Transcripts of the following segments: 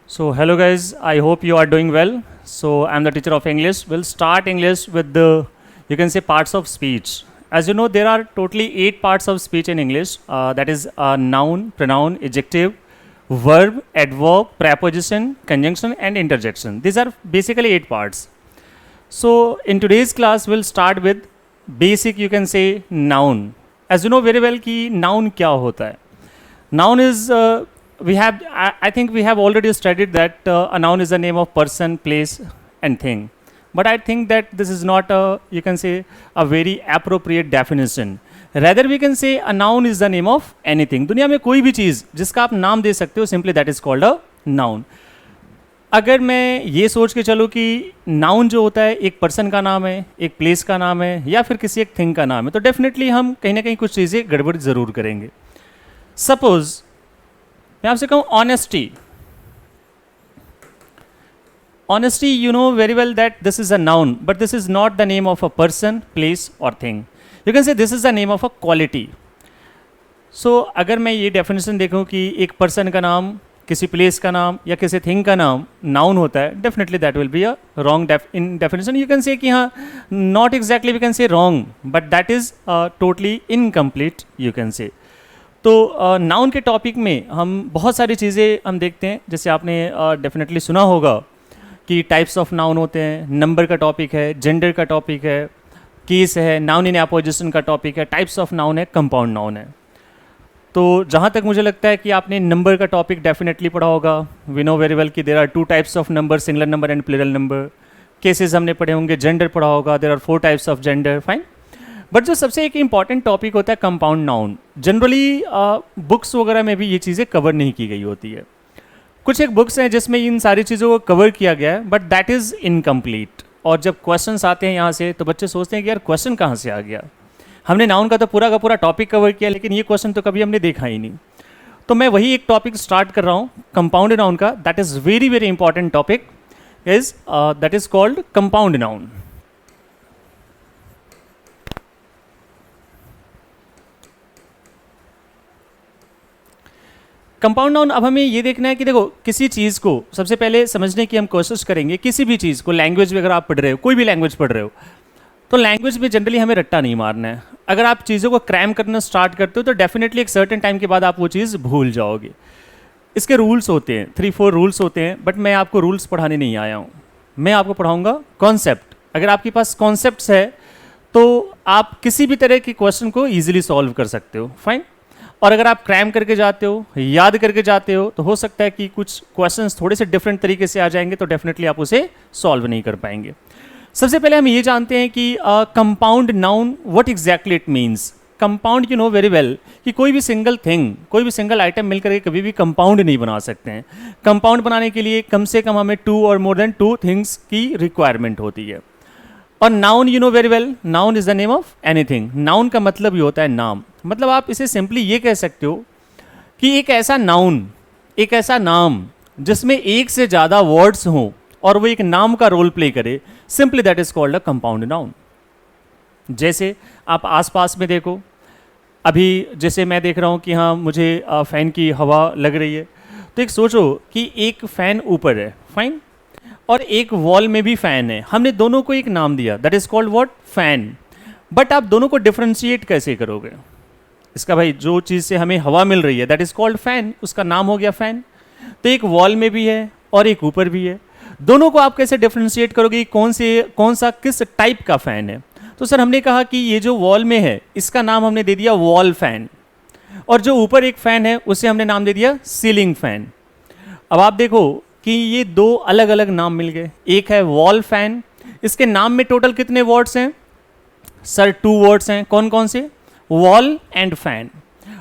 So, hello guys, I hope you are doing well. So, I'm the teacher of English. We'll start English with you can say, parts of speech. As you know, there are totally 8 parts of speech in English. That is noun, pronoun, adjective, verb, adverb, preposition, conjunction, and interjection. These are basically 8 parts. So, in today's class, we'll start with basic, you can say, noun. As you know very well कि noun क्या होता है. Noun is I think we have already studied that a noun is the name of person, place, and thing. But I think that this is not a, you can say, a very appropriate definition. Rather we can say a noun is the name of anything. दुनिया में कोई भी चीज़ जिसका आप नाम दे सकते हो, simply that is called a noun. अगर मैं ये सोच के चलूँ कि नाउन जो होता है एक पर्सन का नाम है, एक प्लेस का नाम है, या फिर किसी एक थिंग का नाम है, तो डेफिनेटली हम कहीं ना कहीं कुछ चीज़ें गड़बड़ ज़रूर करेंगे. सपोज मैं आपसे कहूँ honesty. Honesty, you know very well that this is a noun, but this is not the name of a person, place और thing. You can say this is the name of a quality. So अगर मैं ये definition देखूँ कि एक person का नाम, किसी प्लेस का नाम या किसी थिंग का नाम नाउन होता है, definitely that will be a wrong in definition. You can say कि हाँ, not exactly we can say wrong, but that is totally incomplete, you can say. तो नाउन के टॉपिक में हम बहुत सारी चीज़ें हम देखते हैं. जैसे आपने डेफिनेटली सुना होगा कि टाइप्स ऑफ नाउन होते हैं, नंबर का टॉपिक है, जेंडर का टॉपिक है, केस है, नाउन इन एपोजिशन का टॉपिक है, टाइप्स ऑफ नाउन है, कंपाउंड नाउन है. तो जहाँ तक मुझे लगता है कि आपने नंबर का टॉपिक डेफिनेटली पढ़ा होगा. वी नो वेरी वेल कि there are 2 types of number, singular number and plural number. Cases हमने पढ़े होंगे. जेंडर पढ़ा होगा, there are 4 types of gender. Fine. But जो सबसे एक इंपॉर्टेंट टॉपिक होता है कंपाउंड नाउन, जनरली बुक्स वगैरह में भी ये चीज़ें कवर नहीं की गई होती है. कुछ एक बुक्स हैं जिसमें इन सारी चीज़ों को कवर किया गया है, बट दैट इज़ इनकम्प्लीट. और जब क्वेश्चंस आते हैं यहाँ से तो बच्चे सोचते हैं कि यार क्वेश्चन कहाँ से आ गया, हमने नाउन का तो पूरा का पूरा टॉपिक कवर किया, लेकिन ये क्वेश्चन तो कभी हमने देखा ही नहीं. तो मैं वही एक टॉपिक स्टार्ट कर रहा हूँ कंपाउंड नाउन का. That is very very important topic is that is called compound noun. Compound noun, अब हमें ये देखना है कि देखो किसी चीज़ को सबसे पहले समझने की हम कोशिश करेंगे. किसी भी चीज़ को, लैंग्वेज वगैरह आप पढ़ रहे हो, कोई भी लैंग्वेज पढ़ रहे हो, तो लैंग्वेज में जनरली हमें रट्टा नहीं मारना है. अगर आप चीज़ों को क्रैम करना स्टार्ट करते हो तो डेफिनेटली एक सर्टेन टाइम के बाद आप वो चीज़ भूल जाओगे. इसके रूल्स होते हैं, 3-4 रूल्स होते हैं, बट मैं आपको रूल्स पढ़ाने नहीं आया हूँ. मैं आपको पढ़ाऊँगा कॉन्सेप्ट. अगर आपके पास कॉन्सेप्ट्स है तो आप किसी भी तरह के क्वेश्चन को ईजिली सॉल्व कर सकते हो. फाइन. और अगर आप क्रैम करके जाते हो, याद करके जाते हो, तो हो सकता है कि कुछ क्वेश्चंस थोड़े से डिफरेंट तरीके से आ जाएंगे, तो डेफिनेटली आप उसे सॉल्व नहीं कर पाएंगे. सबसे पहले हम ये जानते हैं कि compound noun what exactly it means. Compound, you know very well कि कोई भी सिंगल थिंग, कोई भी सिंगल आइटम मिलकर के कभी भी कंपाउंड नहीं बना सकते हैं. कंपाउंड बनाने के लिए कम से कम हमें 2 और मोर देन 2 थिंग्स की रिक्वायरमेंट होती है. और noun, you know very well, noun is the name of anything. Noun का मतलब ही होता है नाम. मतलब आप इसे सिंपली ये कह सकते हो कि एक ऐसा नाउन, एक ऐसा नाम जिसमें एक से ज़्यादा वर्ड्स हों और वो एक नाम का रोल प्ले करे, simply that is called a compound noun. जैसे आप आसपास में देखो, अभी जैसे मैं देख रहा हूँ कि हाँ मुझे फ़ैन की हवा लग रही है, तो एक सोचो कि एक फ़ैन ऊपर है, फाइन, और एक वॉल में भी फ़ैन है. हमने दोनों को एक नाम दिया, that is called what, fan. But आप दोनों को डिफ्रेंशिएट कैसे करोगे? इसका भाई जो चीज़ से हमें हवा मिल रही है दैट इज़ कॉल्ड फ़ैन, उसका नाम हो गया फ़ैन. तो एक वॉल में भी है और एक ऊपर भी है, दोनों को आप कैसे डिफ्रेंशिएट करोगे, कौन सा किस टाइप का फ़ैन है? तो सर हमने कहा कि ये जो वॉल में है इसका नाम हमने दे दिया वॉल फ़ैन, और जो ऊपर एक फ़ैन है उसे हमने नाम दे दिया सीलिंग फ़ैन. अब आप देखो कि ये 2 अलग अलग नाम मिल गए. एक है वॉल फ़ैन, इसके नाम में टोटल कितने वर्ड्स हैं सर? 2 वर्ड्स हैं. कौन कौन से? Wall and fan.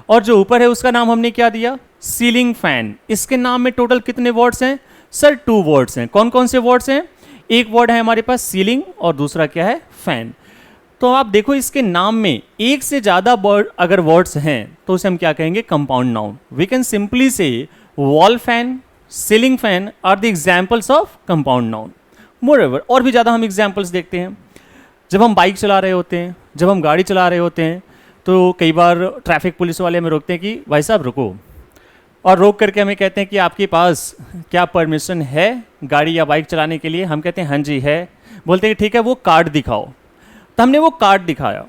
और जो ऊपर है उसका नाम हमने क्या दिया? Ceiling fan. इसके नाम में टोटल कितने वर्ड्स हैं सर? 2 वर्ड्स हैं. कौन कौन से वर्ड्स हैं? एक वर्ड है हमारे पास सीलिंग और दूसरा क्या है? फैन. तो आप देखो इसके नाम में एक से ज़्यादा वर्ड अगर वर्ड्स हैं तो उसे हम क्या कहेंगे? Compound noun. We can simply say wall fan, ceiling fan are the examples of compound noun. Moreover और भी ज़्यादा हम एग्जाम्पल्स देखते हैं. जब हम बाइक चला रहे होते हैं, जब हम गाड़ी चला रहे होते हैं, तो कई बार ट्रैफिक पुलिस वाले हमें रोकते हैं कि भाई साहब रुको, और रोक करके हमें कहते हैं कि आपके पास क्या परमिशन है गाड़ी या बाइक चलाने के लिए, हम कहते हैं हाँ जी है, बोलते हैं कि ठीक है वो कार्ड दिखाओ, तो हमने वो कार्ड दिखाया,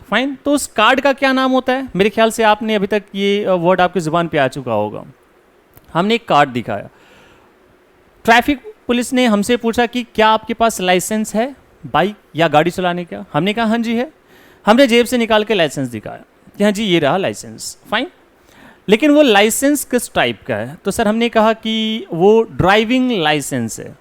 फाइन। तो उस कार्ड का क्या नाम होता है? मेरे ख्याल से आपने अभी तक ये वर्ड आपकी ज़ुबान पे आ चुका होगा। हमने एक कार्ड दिखाया, ट्रैफिक पुलिस ने हमसे पूछा कि क्या आपके पास लाइसेंस है बाइक या गाड़ी चलाने का? हमने कहा हाँ जी है। हमने जेब से निकाल के लाइसेंस दिखाया कि हाँ जी ये रहा लाइसेंस, फाइन। लेकिन वो लाइसेंस किस टाइप का है? तो सर हमने कहा कि वो ड्राइविंग लाइसेंस है।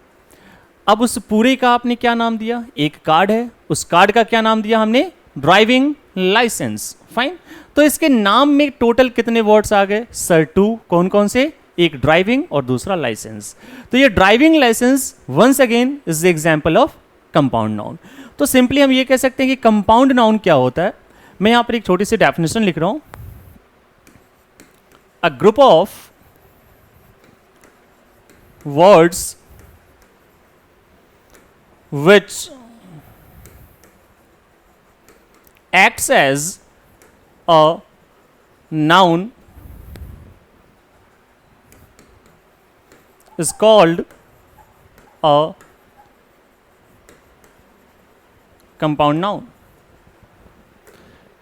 अब उस पूरे का आपने क्या नाम दिया? एक कार्ड है, उस कार्ड का क्या नाम दिया हमने? Driving licence, fine. तो इसके नाम में टोटल कितने वर्ड्स आ गए सर? 2। कौन कौन से? एक ड्राइविंग और दूसरा लाइसेंस। तो ये driving licence once again is the example of compound noun. तो सिंपली हम ये कह सकते हैं कि कंपाउंड नाउन क्या होता है। मैं यहां पर एक छोटी सी डेफिनेशन लिख रहा हूं, a group of words which acts as a noun is called a compound noun।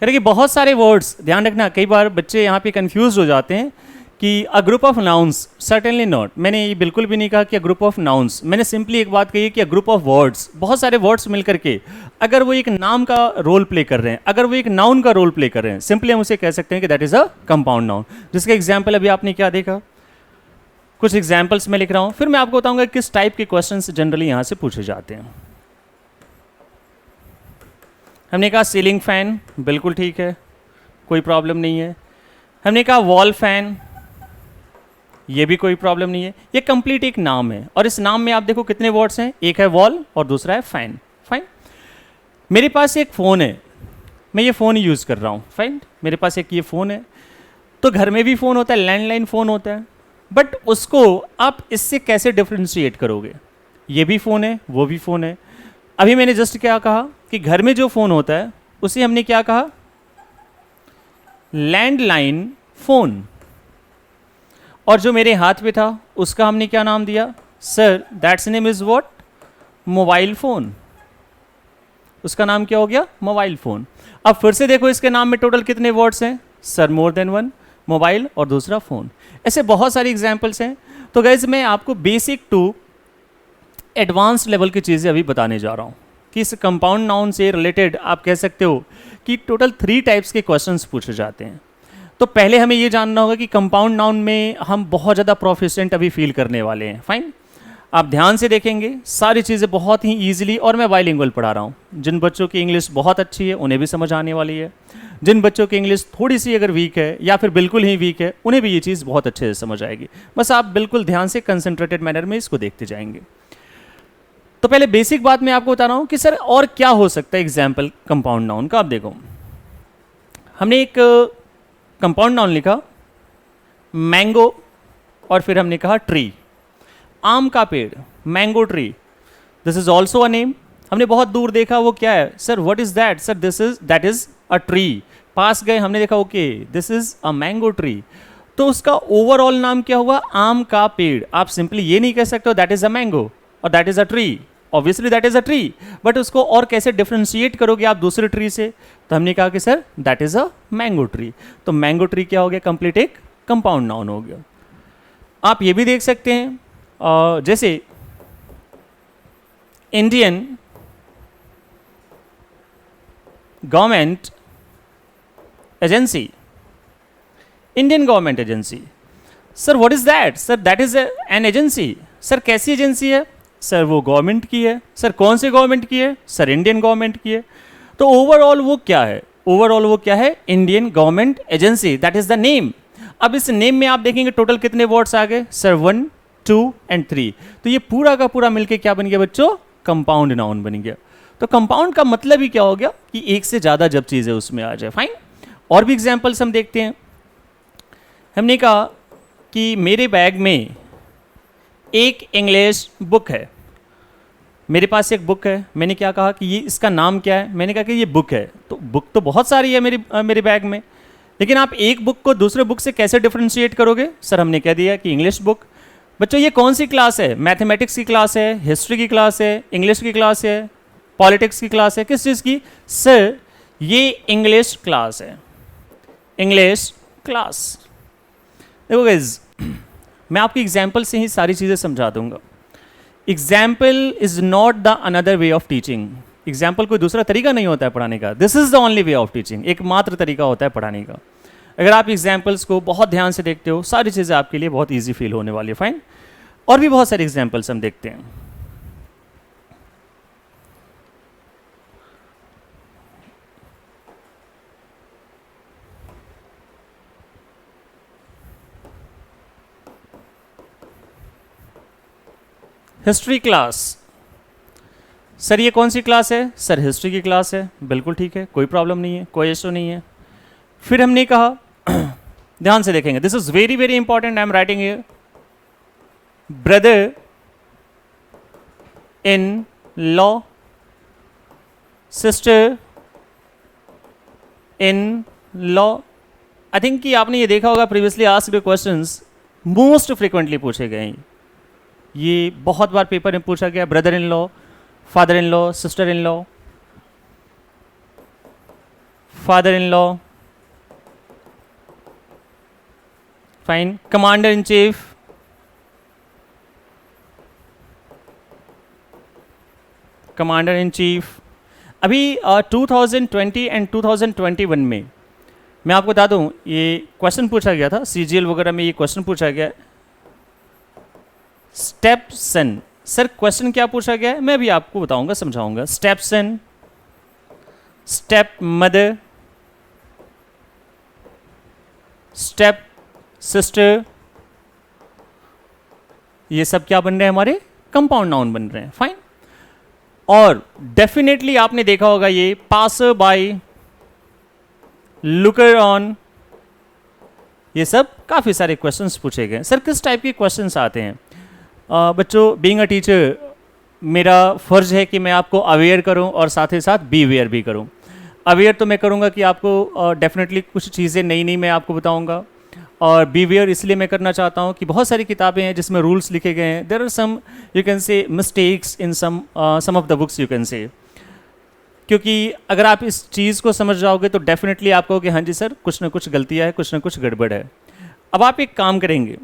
करें कि बहुत सारे वर्ड्स, ध्यान रखना कई बार बच्चे यहाँ पे कंफ्यूज हो जाते हैं कि a group of nouns, certainly not. मैंने ये बिल्कुल भी नहीं कहा कि अ ग्रुप ऑफ नाउन्स, मैंने सिंपली एक बात कही है कि अ ग्रुप ऑफ वर्ड्स, बहुत सारे वर्ड्स मिलकर के अगर वो एक नाम का रोल प्ले कर रहे हैं, अगर वो एक नाउन का रोल प्ले कर रहे हैं, सिंपली हम उसे कह सकते हैं कि that is a compound noun. जिसका एग्जाम्पल अभी आपने क्या देखा, कुछ एग्जाम्पल्स मैं लिख रहा हूँ, फिर मैं आपको बताऊंगा किस टाइप के क्वेश्चन जनरली यहाँ से पूछे जाते हैं। हमने कहा सीलिंग फैन, बिल्कुल ठीक है, कोई प्रॉब्लम नहीं है। हमने कहा वॉल फैन, ये भी कोई प्रॉब्लम नहीं है। ये कंप्लीट एक नाम है और इस नाम में आप देखो कितने वर्ड्स हैं, एक है वॉल और दूसरा है फैन, फाइन। मेरे पास एक फ़ोन है, मैं ये फ़ोन यूज़ कर रहा हूँ, फाइन। मेरे पास एक ये फ़ोन है, तो घर में भी फ़ोन होता है, लैंडलाइन फ़ोन होता है, बट उसको आप इससे कैसे डिफ्रेंशिएट करोगे? ये भी फ़ोन है, वो भी फ़ोन है। अभी मैंने जस्ट क्या कहा कि घर में जो फ़ोन होता है उसे हमने क्या कहा? Landline phone. और जो मेरे हाथ पे था उसका हमने क्या नाम दिया? Sir that's name is what? Mobile phone. उसका नाम क्या हो गया? Mobile phone. अब फिर से देखो इसके नाम में टोटल कितने वर्ड्स हैं? Sir more than one, mobile और दूसरा फ़ोन। ऐसे बहुत सारी एग्जाम्पल्स हैं। तो गाइज मैं आपको बेसिक टू एडवांस लेवल की चीज़ें अभी बताने जा रहा हूँ कि इस कंपाउंड नाउन से रिलेटेड आप कह सकते हो कि टोटल 3 टाइप्स के क्वेश्चंस पूछे जाते हैं। तो पहले हमें ये जानना होगा कि कंपाउंड नाउन में हम बहुत ज़्यादा प्रोफिशिएंट अभी फील करने वाले हैं, फाइन। आप ध्यान से देखेंगे सारी चीज़ें बहुत ही ईजिली, और मैं बाइलिंगुअल पढ़ा रहा हूँ। जिन बच्चों की इंग्लिश बहुत अच्छी है उन्हें भी समझ आने वाली है, जिन बच्चों की इंग्लिश थोड़ी सी अगर वीक है या फिर बिल्कुल ही वीक है उन्हें भी ये चीज़ बहुत अच्छे से समझ आएगी। बस आप बिल्कुल ध्यान से कंसंट्रेटेड मैनर में इसको देखते जाएंगे। तो पहले बेसिक बात मैं आपको बता रहा हूँ कि सर और क्या हो सकता है एग्जाम्पल कंपाउंड नाउन का। आप देखो हमने एक कंपाउंड नाउन लिखा मैंगो, और फिर हमने कहा ट्री, आम का पेड़, mango tree. This is also a name. हमने बहुत दूर देखा, वो क्या है? Sir what is that? Sir that is a tree. पास गए, हमने देखा okay this is a mango tree. तो उसका ओवरऑल नाम क्या हुआ? आम का पेड़। आप सिंपली ये नहीं कह सकते हो दैट इज अ मैंगो और that is a tree. Obviously that is a tree, but उसको और कैसे डिफ्रेंशिएट करोगे आप दूसरे ट्री से? तो हमने कहा कि sir that is a mango tree. तो मैंगो ट्री क्या हो गया? कंप्लीट एक कंपाउंड नाउन हो गया। आप ये भी देख सकते हैं जैसे Indian government agency, Indian government agency. Sir what is that? Sir that is an agency. Sir कैसी एजेंसी है? सर वो गवर्नमेंट की है। सर कौन से गवर्नमेंट की है? सर इंडियन गवर्नमेंट की है। तो ओवरऑल वो क्या है? ओवरऑल वो क्या है? Indian government agency, that is the name. अब इस नेम में आप देखेंगे टोटल कितने वर्ड्स आ गए? Sir 1, 2 and 3। तो ये पूरा का पूरा मिलके क्या बन गया बच्चों? कंपाउंड नाउन बन गया। तो कंपाउंड का मतलब ही क्या हो गया कि एक से ज्यादा जब चीजें उसमें आ जाए, फाइन। और भी एग्जाम्पल्स हम देखते हैं। हमने कहा कि मेरे बैग में एक इंग्लिश बुक है। मेरे पास एक बुक है, मैंने क्या कहा कि ये इसका नाम क्या है? मैंने कहा कि ये बुक है। तो बुक तो बहुत सारी है मेरे बैग में, लेकिन आप एक बुक को दूसरे बुक से कैसे डिफरेंशिएट करोगे? सर हमने कह दिया कि इंग्लिश बुक। बच्चों ये कौन सी क्लास है? मैथमेटिक्स की क्लास है, हिस्ट्री की क्लास है, इंग्लिश की क्लास है, पॉलिटिक्स की क्लास है, किस चीज़ की? सर ये इंग्लिश क्लास है, इंग्लिश क्लास। देखो गाइस, मैं आपकी एग्जाम्पल से ही सारी चीज़ें समझा दूंगा। Example is not the another way of teaching. Example कोई दूसरा तरीका नहीं होता है पढ़ाने का। This is the only way of teaching. एकमात्र तरीका होता है पढ़ाने का। अगर आप एग्जाम्पल्स को बहुत ध्यान से देखते हो, सारी चीज़ें आपके लिए बहुत ईजी फील होने वाली है। फाइन। और भी बहुत सारे एग्जाम्पल्स हम देखते हैं। History class. सर ये कौन सी क्लास है? सर हिस्ट्री की क्लास है। बिल्कुल ठीक है, कोई प्रॉब्लम नहीं है, कोई इशू नहीं है। फिर हमने कहा ध्यान से देखेंगे, this is very very important, I am writing here. Brother in law, sister in law. I think कि आपने ये देखा होगा previously asked questions most frequently पूछे गए हैं। ये बहुत बार पेपर में पूछा गया, brother in law, father in law, sister in law, father in law. Fine. Commander in chief, commander in chief. अभी 2020 एंड 2021 में मैं आपको बता दूं, ये क्वेश्चन पूछा गया था सीजीएल वगैरह में, ये क्वेश्चन पूछा गया स्टेप सन। सर क्वेश्चन क्या पूछा गया है मैं भी आपको बताऊंगा, समझाऊंगा। स्टेप सन, स्टेप मदर, स्टेप सिस्टर, ये सब क्या बन रहे हैं? हमारे कंपाउंड नाउन बन रहे हैं। फाइन। और डेफिनेटली आपने देखा होगा ये पासर बाय, लुकर ऑन, ये सब काफी सारे क्वेश्चंस पूछे गए। सर किस टाइप के क्वेश्चंस आते हैं? बच्चों बीइंग अ टीचर मेरा फ़र्ज़ है कि मैं आपको अवेयर करूं और साथ ही साथ बी अवेयर भी करूं। अवेयर तो मैं करूंगा कि आपको डेफिनेटली कुछ चीज़ें नई नई मैं आपको बताऊंगा, और बी अवेयर इसलिए मैं करना चाहता हूं कि बहुत सारी किताबें हैं जिसमें रूल्स लिखे गए हैं। There are some you can say mistakes in some of the books you can say. क्योंकि अगर आप इस चीज़ को समझ जाओगे तो डेफिनेटली आप कहोगे हाँ जी सर कुछ ना कुछ गलतियाँ है, कुछ ना कुछ गड़बड़ है। अब आप एक काम करेंगे,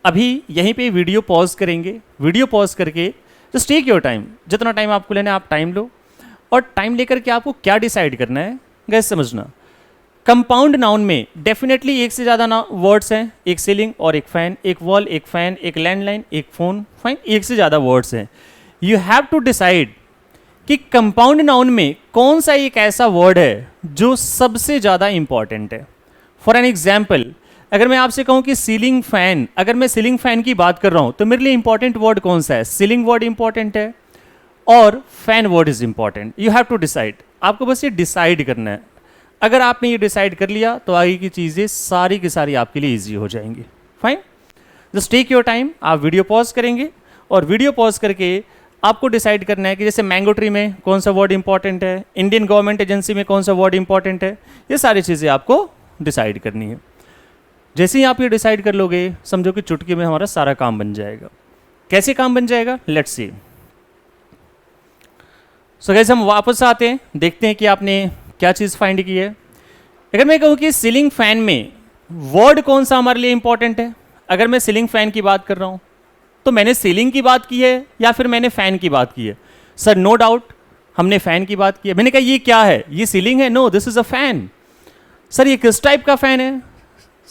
अभी यहीं पे वीडियो पॉज करेंगे, वीडियो पॉज करके जस्ट टेक योर टाइम, जितना टाइम आपको लेना है आप टाइम लो, और टाइम लेकर के आपको क्या डिसाइड करना है गैस समझना। कंपाउंड नाउन में डेफिनेटली एक से ज़्यादा ना वर्ड्स हैं, एक सीलिंग और एक फैन, एक वॉल, एक फैन, एक लैंडलाइन, एक फ़ोन। फाइन, एक से ज़्यादा वर्ड्स हैं। यू हैव टू डिसाइड कि कंपाउंड नाउन में कौन सा एक ऐसा वर्ड है जो सबसे ज़्यादा इंपॉर्टेंट है। फॉर एन एग्जाम्पल, अगर मैं आपसे कहूं कि सीलिंग फैन, अगर मैं सीलिंग फैन की बात कर रहा हूं तो मेरे लिए इंपॉर्टेंट वर्ड कौन सा है? सीलिंग वर्ड इंपॉर्टेंट है और fan word is important. You have to decide, आपको बस ये डिसाइड करना है। अगर आपने ये डिसाइड कर लिया तो आगे की चीज़ें सारी की सारी आपके लिए ईजी हो जाएंगी। Fine, just take your time. आप वीडियो पॉज करेंगे और वीडियो पॉज करके आपको डिसाइड करना है कि जैसे मैंगो ट्री में कौन सा वर्ड इंपॉर्टेंट है, इंडियन गवर्नमेंट एजेंसी में कौन सा वर्ड इंपॉर्टेंट है, ये सारी चीज़ें आपको डिसाइड करनी है। जैसे ही आप ये डिसाइड कर लोगे समझो कि चुटकी में हमारा सारा काम बन जाएगा। कैसे काम बन जाएगा? Let's see. सो गाइस हम वापस आते हैं, देखते हैं कि आपने क्या चीज़ फाइंड की है। अगर मैं कहूँ कि सीलिंग फैन में वर्ड कौन सा हमारे लिए इंपॉर्टेंट है, अगर मैं सीलिंग फैन की बात कर रहा हूँ तो मैंने सीलिंग की बात की है या फिर मैंने फैन की बात की है? सर नो डाउट हमने फैन की बात की है। मैंने कहा ये क्या है? ये सीलिंग है? No, this is a fan. Sir ये किस टाइप का फैन है?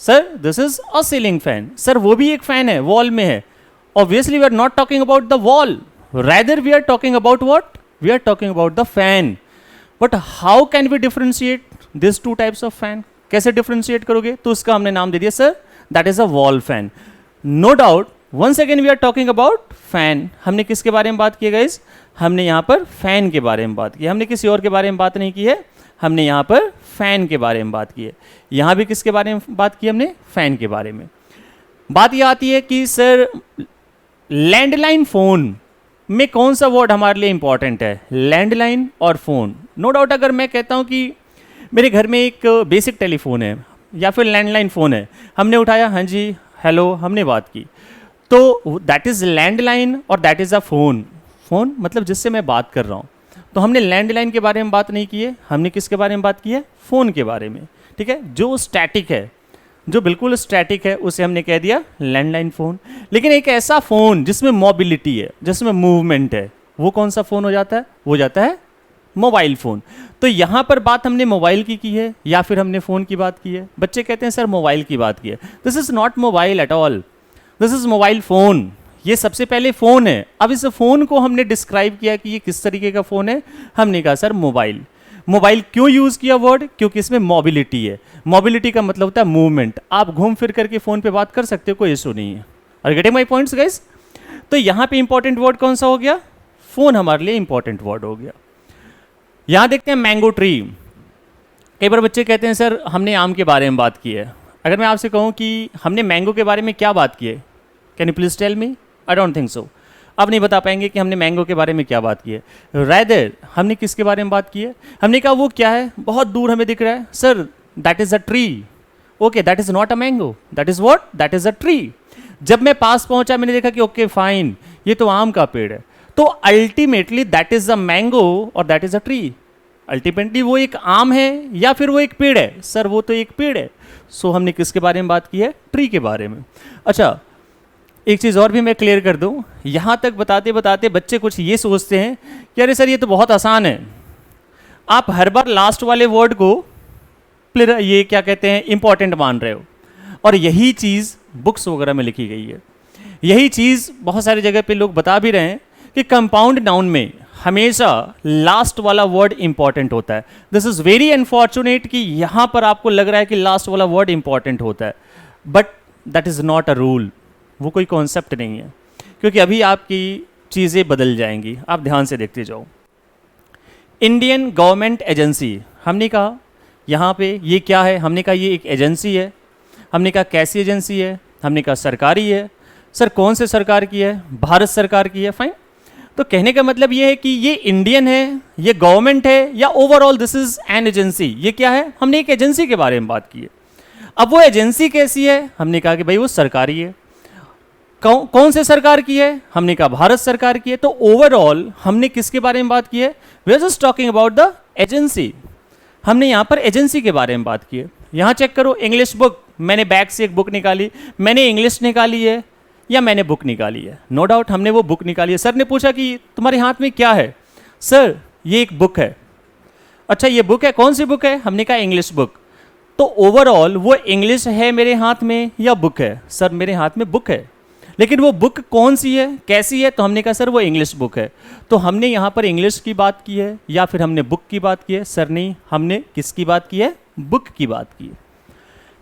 Sir this is a ceiling fan. Sir वो भी एक फैन है, वॉल में है। Obviously we are not talking about the wall, rather we are talking about what? We are talking about the fan. But how can we differentiate this two types of fan? कैसे differentiate करोगे? तो उसका हमने नाम दे दिया sir that is a wall fan. No doubt once again we are talking about fan. हमने किसके बारे में बात की है गाइस? हमने यहाँ पर फैन के बारे में बात की, हमने किसी और के बारे में बात नहीं की है, हमने यहाँ पर फैन के बारे में बात की है। यहाँ भी किसके बारे में बात की? हमने फैन के बारे में। बात यह आती है कि सर लैंडलाइन फोन में कौन सा वर्ड हमारे लिए इंपॉर्टेंट है? लैंडलाइन और फोन। नो डाउट अगर मैं कहता हूँ कि मेरे घर में एक बेसिक टेलीफोन है या फिर लैंडलाइन फ़ोन है, हमने उठाया, हाँ जी हेलो, हमने बात की, तो दैट इज़ लैंडलाइन और that is a phone. Phone मतलब जिससे मैं बात कर रहा हूँ, तो हमने लैंडलाइन के बारे में बात नहीं की है, हमने किसके बारे में बात की है, फ़ोन के बारे में। ठीक है, जो स्टैटिक है, जो बिल्कुल स्टैटिक है, उसे हमने कह दिया लैंडलाइन फ़ोन। लेकिन एक ऐसा फ़ोन जिसमें मोबिलिटी है, जिसमें मूवमेंट है, वो कौन सा फ़ोन हो जाता है, वो जाता है मोबाइल फ़ोन। तो यहाँ पर बात हमने मोबाइल की है या फिर हमने फ़ोन की बात की है? बच्चे कहते हैं सर मोबाइल की बात की है। This is not mobile at all, this is mobile phone. ये सबसे पहले फ़ोन है। अब इस फ़ोन को हमने डिस्क्राइब किया कि ये किस तरीके का फ़ोन है, हमने कहा सर मोबाइल। मोबाइल क्यों यूज़ किया वर्ड? क्योंकि इसमें मोबिलिटी है। मोबिलिटी का मतलब होता है मूवमेंट। आप घूम फिर करके फ़ोन पे बात कर सकते हो, कोई इशू नहीं है। Are getting my points guys? तो यहाँ पे इंपॉर्टेंट वर्ड कौन सा हो गया? फ़ोन हमारे लिए इंपॉर्टेंट वर्ड हो गया। यहाँ देखते हैं मैंगो ट्री। कई बार बच्चे कहते हैं सर हमने आम के बारे में बात की है। अगर मैं आपसे कहूँ कि हमने मैंगो के बारे में क्या बात की है, can you please tell me? I don't think so. आप नहीं बता पाएंगे कि हमने मैंगो के बारे में क्या बात की है। रादर हमने किसके बारे में बात की है? हमने कहा वो क्या है, बहुत दूर हमें दिख रहा है, sir that is a tree. Okay, that is not a mango, that is what, that is a tree. जब मैं पास पहुंचा, मैंने देखा कि ओके फाइन, ये तो आम का पेड़ है, तो ultimately that is a mango और that is a tree. Ultimately वो एक आम है या फिर वो एक पेड़ है? सर वो तो एक पेड़ है। सो हमने किसके बारे में बात की है? ट्री के बारे में। अच्छा, एक चीज़ और भी मैं क्लियर कर दूं, यहाँ तक बताते बताते बच्चे कुछ ये सोचते हैं कि अरे सर ये तो बहुत आसान है, आप हर बार लास्ट वाले वर्ड को ये क्या कहते हैं, इंपॉर्टेंट मान रहे हो। और यही चीज़ बुक्स वगैरह में लिखी गई है, यही चीज़ बहुत सारी जगह पे लोग बता भी रहे हैं कि कंपाउंड नाउन में हमेशा लास्ट वाला वर्ड इंपॉर्टेंट होता है। दिस इज़ वेरी अनफॉर्चुनेट कि यहाँ पर आपको लग रहा है कि लास्ट वाला वर्ड इंपॉर्टेंट होता है, but that is not a rule. वो कोई कॉन्सेप्ट नहीं है, क्योंकि अभी आपकी चीज़ें बदल जाएंगी। आप ध्यान से देखते जाओ। इंडियन गवर्नमेंट एजेंसी, हमने कहा यहाँ पे ये क्या है? हमने कहा ये एक एजेंसी है। हमने कहा कैसी एजेंसी है? हमने कहा सरकारी है। सर कौन से सरकार की है? भारत सरकार की है। फाइन। तो कहने का मतलब ये है कि ये इंडियन है, ये गवर्नमेंट है, या overall this is an agency. ये क्या है? हमने एक एजेंसी के बारे में बात की है। अब वो एजेंसी कैसी है? हमने कहा कि भाई वो सरकारी है। कौन से सरकार की है? हमने कहा भारत सरकार की है। तो ओवरऑल हमने किसके बारे में बात की है? We are just talking about the agency. हमने यहाँ पर एजेंसी के बारे में बात की है। यहाँ चेक करो, इंग्लिश बुक, मैंने बैग से एक बुक निकाली, मैंने इंग्लिश निकाली है या मैंने बुक निकाली है? नो डाउट हमने वो बुक निकाली है। सर ने पूछा कि तुम्हारे हाथ में क्या है? सर ये एक बुक है। अच्छा ये बुक है, कौन सी बुक है? हमने कहा इंग्लिश बुक। तो ओवरऑल वो इंग्लिश है मेरे हाथ में या बुक है? सर मेरे हाथ में बुक है, लेकिन वो बुक कौन सी है, कैसी है? तो हमने कहा सर वो इंग्लिश बुक है। तो हमने यहाँ पर इंग्लिश की बात की है या फिर हमने बुक की बात की है? सर नहीं, हमने किसकी बात की है? बुक की बात की है।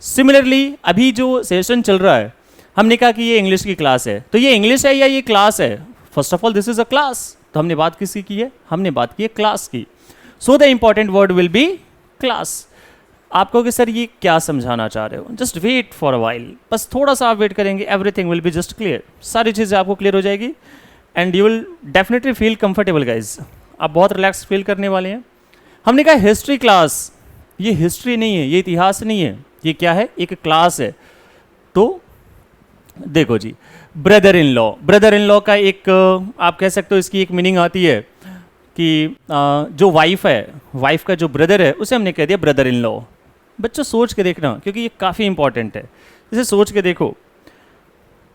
सिमिलरली अभी जो सेशन चल रहा है, हमने कहा कि ये इंग्लिश की क्लास है, तो ये इंग्लिश है या ये क्लास है? First of all this is a class. तो हमने बात किसकी की है? हमने बात की है क्लास की। So the important word will be class. आप कहोगे सर ये क्या समझाना चाह रहे हो? Just wait for a while, बस थोड़ा सा आप वेट करेंगे, everything will be just clear. सारी चीज़ें आपको क्लियर हो जाएगी and you will definitely feel comfortable guys. आप बहुत रिलैक्स फील करने वाले हैं। हमने कहा हिस्ट्री क्लास, ये हिस्ट्री नहीं है, ये इतिहास नहीं है, ये क्या है? एक क्लास है। तो देखो जी, brother in law, brother in law का एक आप कह सकते हो इसकी एक मीनिंग आती है कि जो वाइफ है, वाइफ का जो ब्रदर है उसे हमने कह दिया ब्रदर इन लॉ। बच्चों सोच के देखना, क्योंकि ये काफ़ी इंपॉर्टेंट है। इसे सोच के देखो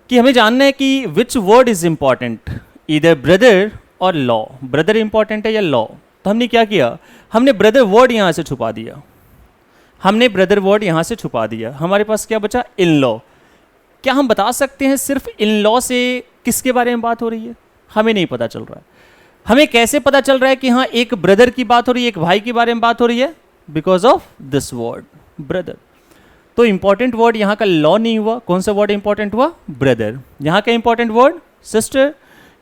कि हमें जानना है कि विच वर्ड इज इंपॉर्टेंट, इधर ब्रदर और लॉ। ब्रदर इंपॉर्टेंट है या लॉ? तो हमने क्या किया? हमने ब्रदर वर्ड यहाँ से छुपा दिया, हमने ब्रदर वर्ड यहाँ से छुपा दिया। हमारे पास क्या बचा? In law. क्या हम बता सकते हैं सिर्फ इन लॉ से किसके बारे में बात हो रही है? हमें नहीं पता चल रहा है। हमें कैसे पता चल रहा है कि हाँ एक ब्रदर की बात हो रही है, एक भाई के बारे में बात हो रही है? Because of this word brother. तो इंपॉर्टेंट वर्ड यहाँ का लॉ नहीं हुआ। कौन सा वर्ड इंपॉर्टेंट हुआ? ब्रदर। यहाँ का इंपॉर्टेंट वर्ड सिस्टर,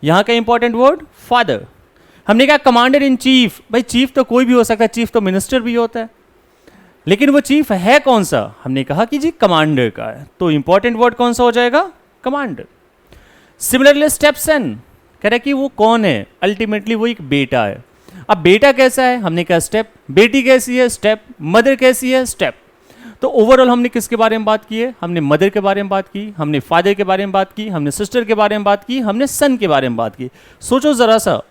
यहाँ का इंपॉर्टेंट वर्ड फादर। हमने कहा कमांडर इन चीफ, भाई चीफ तो कोई भी हो सकता है, चीफ तो मिनिस्टर भी होता है, लेकिन वो चीफ है कौन सा? हमने कहा कि जी कमांडर का है। तो इंपॉर्टेंट वर्ड कौन सा हो जाएगा? कमांडर। सिमिलरली स्टेपसन कह रहा है कि वो कौन है? अल्टीमेटली वो एक बेटा है। अब बेटा कैसा है, हमने कहा स्टेप, बेटी कैसी है, स्टेप, मदर कैसी है, स्टेप। तो ओवरऑल हमने किसके बारे में बात की है, हमने मदर के बारे में बात की, हमने फादर के बारे में बात की, हमने सिस्टर के बारे में बात की, हमने सन के बारे में बात की। सोचो जरा सा,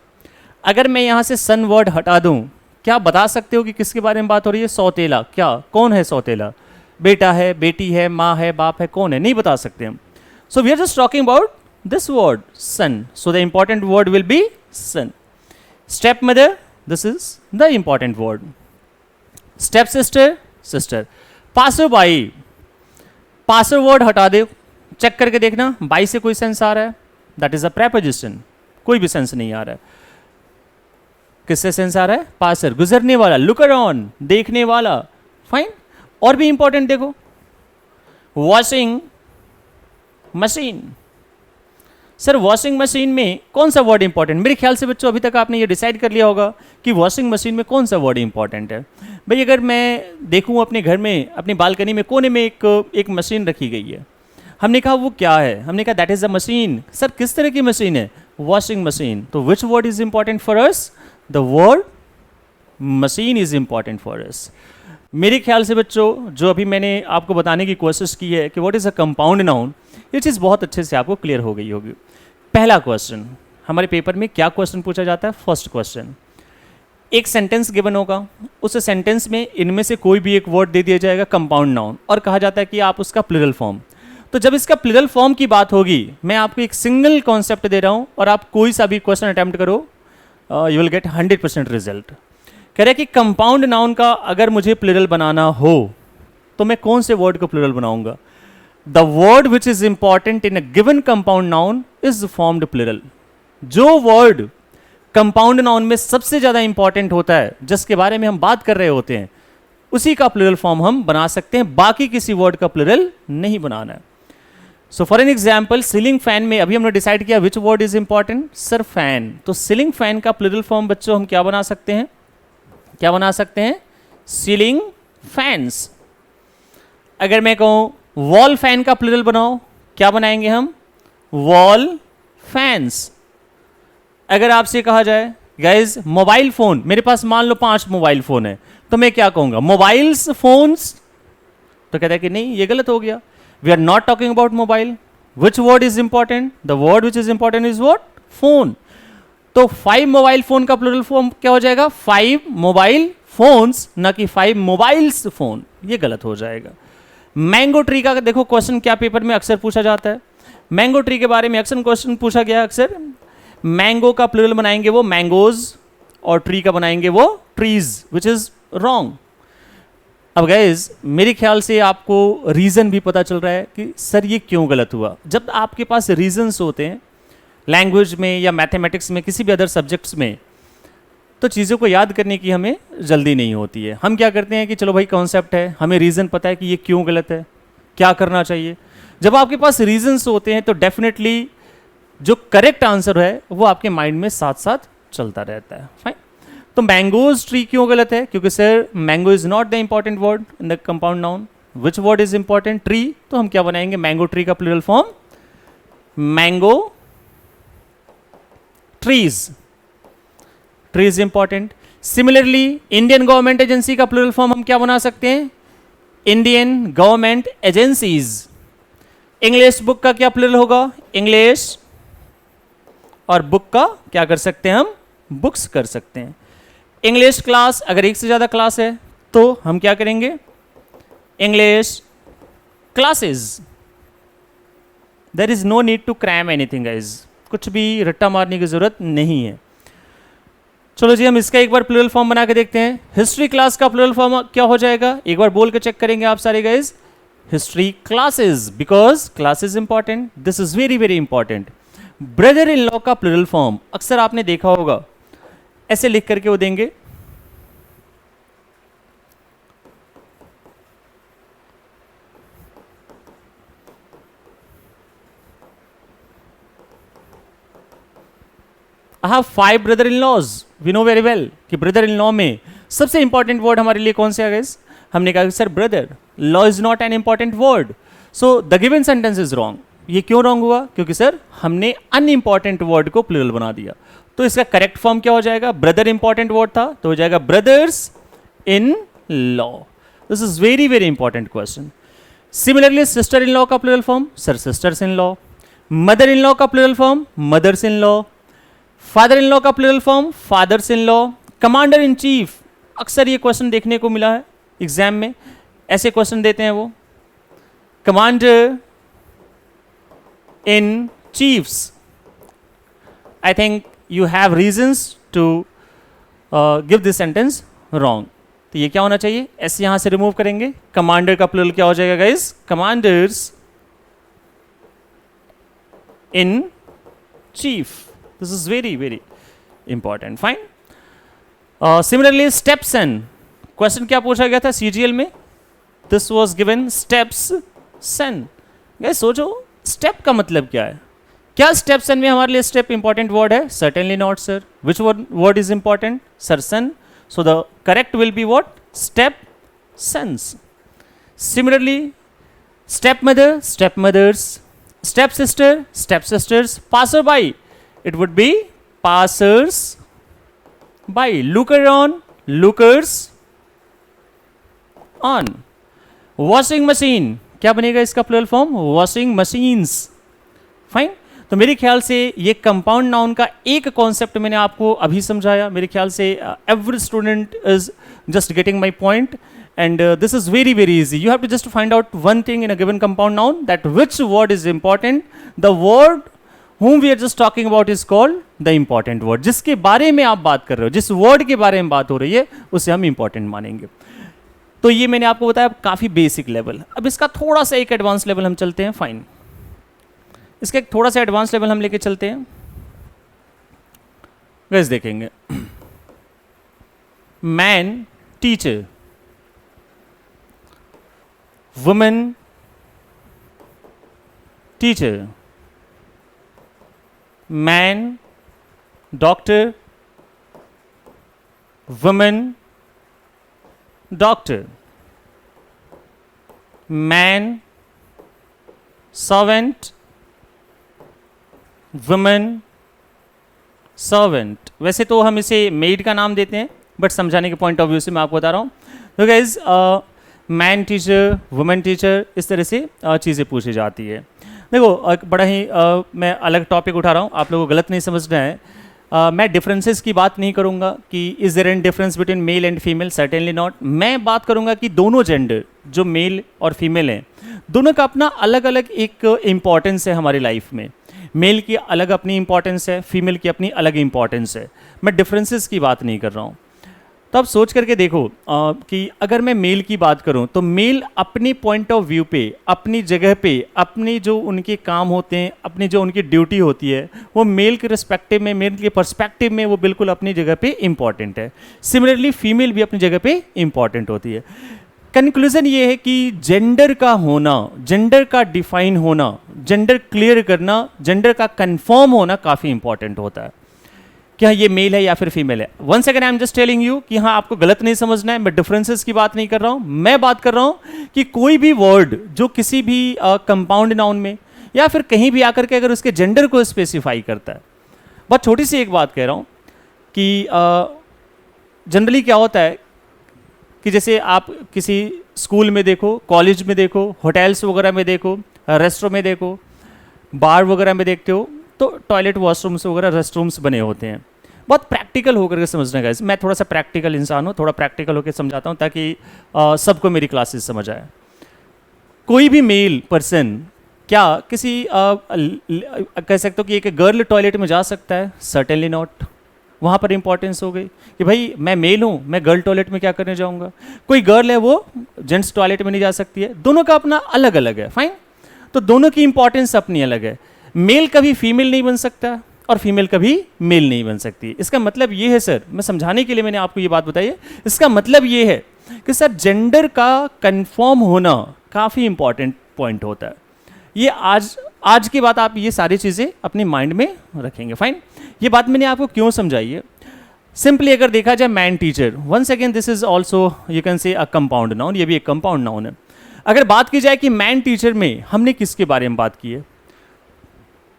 अगर मैं यहां से सन वर्ड हटा दूं, क्या बता सकते हो कि किसके बारे में बात हो रही है? सौतेला। क्या, कौन है सौतेला? बेटा है, बेटी है, माँ है, बाप है, कौन है? नहीं बता सकते हम। So we are just talking about this word son, so the important word will be son. Step mother, this is the important word. Step sister, sister. Passer by, passer word हटा दे, चेक करके देखना by से कोई sense आ रहा है, that is a preposition, कोई भी सेंस नहीं आ रहा है। किससे सेंस आ रहा है? पासर, गुजरने वाला, लुकर ऑन, देखने वाला, फाइन। और भी इंपॉर्टेंट देखो, washing machine. Sir washing machine में कौन सा वर्ड इंपॉर्टेंट? मेरे ख्याल से बच्चों अभी तक आपने ये डिसाइड कर लिया होगा कि वॉशिंग मशीन में कौन सा वर्ड इंपॉर्टेंट है। भाई अगर मैं देखूं अपने घर में, अपनी बालकनी में कोने में एक मशीन रखी गई है, हमने कहा वो क्या है? हमने कहा that is a machine. Sir किस तरह की मशीन है? Washing machine. तो which word is important for us? The word machine is important for us. मेरे ख्याल से बच्चों जो अभी मैंने आपको बताने की कोशिश की है कि what is a compound noun, ये चीज़ बहुत अच्छे से आपको क्लियर हो गई होगी। पहला क्वेश्चन हमारे पेपर में क्या क्वेश्चन पूछा जाता है? फर्स्ट क्वेश्चन, एक सेंटेंस गिवन होगा, उस सेंटेंस में इनमें से कोई भी एक वर्ड दे दिया जाएगा कंपाउंड नाउन, और कहा जाता है कि आप उसका प्लूरल फॉर्म। तो जब इसका प्लूरल फॉर्म की बात होगी, मैं आपको एक सिंगल कॉन्सेप्ट दे रहा हूं और आप कोई सा भी क्वेश्चन अटेम्प्ट करो, यू विल गेट 100% रिजल्ट। कह रहे कि कंपाउंड नाउन का अगर मुझे प्लूरल बनाना हो तो मैं कौन से वर्ड को प्लूरल बनाऊंगा? The word which is important in a given compound noun is formed plural. जो वर्ड कंपाउंड नाउन में सबसे ज्यादा इंपॉर्टेंट होता है, जिसके बारे में हम बात कर रहे होते हैं, उसी का प्लूरल फॉर्म हम बना सकते हैं, बाकी किसी वर्ड का प्लूरल नहीं बनाना है। So for an example, ceiling fan में अभी हमने डिसाइड किया विच word is important? Sir fan. तो सीलिंग फैन का प्लूरल फॉर्म बच्चों हम क्या बना सकते हैं? क्या बना सकते हैं? Ceiling fans. अगर मैं कहूं वॉल फैन का प्लूरल बनाओ, क्या बनाएंगे हम? Wall fans. अगर आपसे कहा जाए गाइज मोबाइल फोन, मेरे पास मान लो 5 मोबाइल फोन है, तो मैं क्या कहूंगा? Mobiles phones. तो कहता है कि नहीं, ये गलत हो गया। We are not talking about mobile. Which word is important? The word which is important is what? Phone. तो 5 मोबाइल फोन का प्लूरल फॉर्म क्या हो जाएगा? 5 मोबाइल फोन्स, ना कि 5 मोबाइल्स फोन। ये गलत हो जाएगा। मैंगो ट्री का देखो क्वेश्चन क्या पेपर में अक्सर पूछा जाता है, मैंगो ट्री के बारे में अक्सर क्वेश्चन पूछा गया अक्सर। मैंगो का प्लूरल बनाएंगे वो मैंगोज, और ट्री का बनाएंगे वो ट्रीज, विच इज रॉन्ग। अब गाइज मेरे ख्याल से आपको रीजन भी पता चल रहा है कि सर ये क्यों गलत हुआ। जब आपके पास रीजंस होते हैं लैंग्वेज में या मैथमेटिक्स में, किसी भी अदर सब्जेक्ट्स में, तो चीज़ों को याद करने की हमें जल्दी नहीं होती है। हम क्या करते हैं कि चलो भाई कॉन्सेप्ट है, हमें रीज़न पता है कि ये क्यों गलत है, क्या करना चाहिए। जब आपके पास रीजंस होते हैं तो डेफिनेटली जो करेक्ट आंसर है वो आपके माइंड में साथ साथ चलता रहता है। फाइन। तो मैंगोज ट्री क्यों गलत है? क्योंकि sir mango is not the important word in the compound noun. Which word is important? Tree. तो हम क्या बनाएंगे? मैंगो ट्री का plural form mango trees. Trees important. Similarly Indian government agency का प्लूरल फॉर्म हम क्या बना सकते हैं? Indian government agencies. English book का क्या प्लूरल होगा? इंग्लिश। और बुक का क्या कर सकते हैं हम? बुक्स कर सकते हैं। इंग्लिश क्लास, अगर एक से ज्यादा क्लास है तो हम क्या करेंगे? English classes. There is no need to cram anything guys, कुछ भी रट्टा मारने की जरूरत नहीं है। चलो जी हम इसका एक बार प्लूरल फॉर्म बना के देखते हैं। हिस्ट्री क्लास का प्लूरल फॉर्म क्या हो जाएगा? एक बार बोल के चेक करेंगे आप सारे guys. History classes, because class is important, this is very very important. Brother in law का प्लूरल फॉर्म अक्सर आपने देखा होगा, ऐसे लिख करके वो देंगे I have 5 brother in laws. We know very well कि brother in law में सबसे इंपॉर्टेंट वर्ड हमारे लिए कौन से आ गए? हमने कहा sir brother. Law is not an important word, so the given sentence is wrong. ये क्यों रॉन्ग हुआ? क्योंकि सर हमने अनइंपॉर्टेंट वर्ड को प्लूरल बना दिया। तो इसका करेक्ट फॉर्म क्या हो जाएगा? ब्रदर इंपॉर्टेंट वर्ड था तो हो जाएगा brothers in law. This is very very important question. Similarly sister in law का plural form sir sisters in law. Mother in law का plural form mothers in law. Father in law का plural form fathers in law. Commander in chief, अक्सर ये question देखने को मिला है exam में, ऐसे क्वेश्चन देते हैं वो. Commander in chiefs, I think you have reasons to give this sentence wrong. तो ये क्या होना चाहिए? ऐसे यहां से रिमूव करेंगे. कमांडर का प्लूरल क्या हो जाएगा guys? Commanders in chief. This is very very important. Fine. Similarly stepson, question क्या पूछा गया था सीजीएल में? This was given steps son. Guys सोचो स्टेप का मतलब क्या है? क्या स्टेप सन में हमारे लिए स्टेप इंपॉर्टेंट वर्ड है? Certainly not sir. Which word is important? Sir son. So the correct will be what? Step sons. Similarly step mother, step mothers. Step sister, step sisters. Passer by, it would be passers by. Looker on, lookers on. Washing machine, क्या बनेगा इसका plural form? Washing machines. Fine. तो मेरे ख्याल से ये compound noun का एक कॉन्सेप्ट मैंने आपको अभी समझाया. मेरे ख्याल से every student is just getting my point and this is very very easy. You have to just find out one thing in a given compound noun, that which word is important. The word whom we are just talking about is called the important word. जिसके बारे में आप बात कर रहे हो, जिस word के बारे में बात हो रही है, उसे हम इंपॉर्टेंट मानेंगे. तो ये मैंने आपको बताया काफी बेसिक लेवल. अब इसका थोड़ा सा एक एडवांस लेवल हम चलते हैं. फाइन. इसका एक थोड़ा सा एडवांस लेवल हम लेके चलते हैं. गाइस देखेंगे, man teacher, women teacher, man doctor, women doctor, man servant, women servant. वैसे तो हम इसे मेड का नाम देते हैं, बट समझाने के पॉइंट ऑफ व्यू से मैं आपको बता रहा हूँ. तो guys man teacher, women teacher, इस तरह से चीज़ें पूछी जाती है. देखो एक बड़ा ही मैं अलग टॉपिक उठा रहा हूँ, आप लोगों को गलत नहीं समझना है. मैं डिफरेंसेस की बात नहीं करूँगा कि is there any difference between male and female, certainly not. मैं बात करूँगा कि दोनों जेंडर जो मेल और फीमेल हैं, दोनों का अपना अलग अलग एक इम्पॉर्टेंस है हमारी लाइफ में. मेल की अलग अपनी इंपॉर्टेंस है, फीमेल की अपनी अलग इंपॉर्टेंस है. मैं डिफरेंसेस की बात नहीं कर रहा हूँ. तो आप सोच करके देखो कि अगर मैं मेल की बात करूँ तो मेल अपनी पॉइंट ऑफ व्यू पे, अपनी जगह पे, अपनी जो उनके काम होते हैं, अपनी जो उनकी ड्यूटी होती है, वो मेल के रिस्पेक्टिव में, मेल के पर्सपेक्टिव में वो बिल्कुल अपनी जगह पे इंपॉर्टेंट है. सिमिलरली फीमेल भी अपनी जगह पे इंपॉर्टेंट होती है. कंक्लूजन ये है कि जेंडर का होना, जेंडर का डिफाइन होना, जेंडर क्लियर करना, जेंडर का कंफर्म होना काफ़ी इंपॉर्टेंट होता है. क्या ये मेल है या फिर फीमेल है. One second, I am just telling you कि हाँ आपको गलत नहीं समझना है. मैं डिफरेंसेस की बात नहीं कर रहा हूँ. मैं बात कर रहा हूँ कि कोई भी वर्ड जो किसी भी कंपाउंड नाउन में या फिर कहीं भी आकर के अगर उसके जेंडर को स्पेसिफाई करता है. बहुत छोटी सी एक बात कह रहा हूँ कि जनरली क्या होता है कि जैसे आप किसी स्कूल में देखो, कॉलेज में देखो, होटल्स वगैरह में देखो, रेस्टोरेंट में देखो, बार वगैरह में देखते हो, तो टॉयलेट वॉशरूम्स वगैरह रेस्टरूम्स बने होते हैं. बहुत प्रैक्टिकल होकर के समझना गाइस. मैं थोड़ा सा प्रैक्टिकल इंसान हूँ, थोड़ा प्रैक्टिकल होकर समझाता हूँ ताकि सबको मेरी क्लासेस समझ आए. कोई भी मेल पर्सन क्या किसी कह सकते हो कि एक गर्ल टॉयलेट में जा सकता है? Certainly not. वहाँ पर इंपॉर्टेंस हो गई कि भाई मैं मेल हूँ, मैं गर्ल टॉयलेट में क्या करने जाऊँगा. कोई गर्ल है वो जेंट्स टॉयलेट में नहीं जा सकती है. दोनों का अपना अलग अलग है. फाइन. तो दोनों की इंपॉर्टेंस अपनी अलग है. मेल कभी फीमेल नहीं बन सकता और फीमेल कभी मेल नहीं बन सकती. इसका मतलब ये है सर, मैं समझाने के लिए मैंने आपको ये बात बताई है. इसका मतलब ये है कि सर जेंडर का कंफर्म होना काफ़ी इंपॉर्टेंट पॉइंट होता है. ये आज की बात आप ये सारी चीज़ें अपने माइंड में रखेंगे. फाइन. ये बात मैंने आपको क्यों समझाई है? सिंपली अगर देखा जाए man teacher, one second, this is also you can से अ कंपाउंड नाउन. ये भी एक कंपाउंड नाउन है. अगर बात की जाए कि मैन टीचर में हमने किसके बारे में बात की है,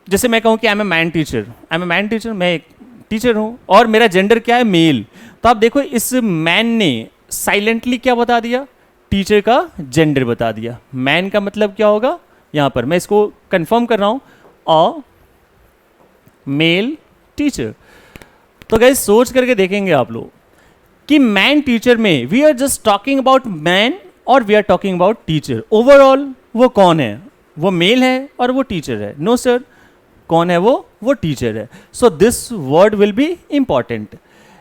जैसे मैं कहूँ कि I am a man teacher, I am a man teacher, मैं एक टीचर हूँ, और मेरा जेंडर क्या है, मेल। तो आप देखो इस मैन ने साइलेंटली क्या बता दिया, टीचर का जेंडर बता दिया। मैन का मतलब क्या होगा, यहाँ पर मैं इसको कंफर्म कर रहा हूँ, अ मेल टीचर। तो गाइस सोच करके देखेंगे आप लोग कि मैन टीचर में we are just talking about man और we are talking about teacher. Overall वो कौन है, वो मेल है और वो टीचर है। नो सर, कौन है वो टीचर है। सो this word will be important.